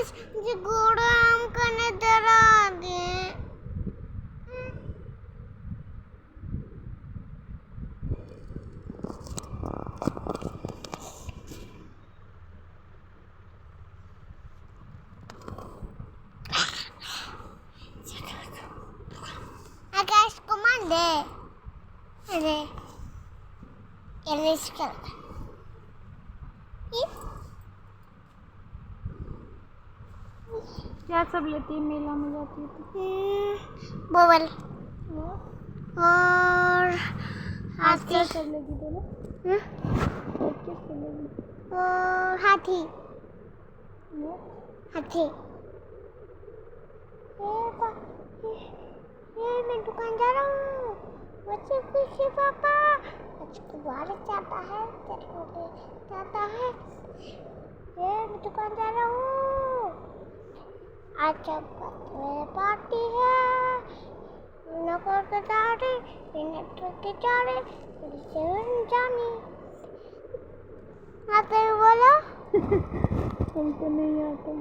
Guys मुझे घोड़ा आम का नजर आ गया। गाइस कमांड है। अरे इसका क्या सब लेती है मेला में जाती है तो? बबल और हाथी क्या सब लेगी बोलो? और क्या सब लेगी? और हाथी ये मैं दुकान जा रहा हूँ। बच्चे खुशी पापा बच्चे बाहर जाता है ये मैं दुकान जा रहा हूँ। आज पार्टी है नगर के जाने के जाने जानी आते बोला हमको नहीं आता।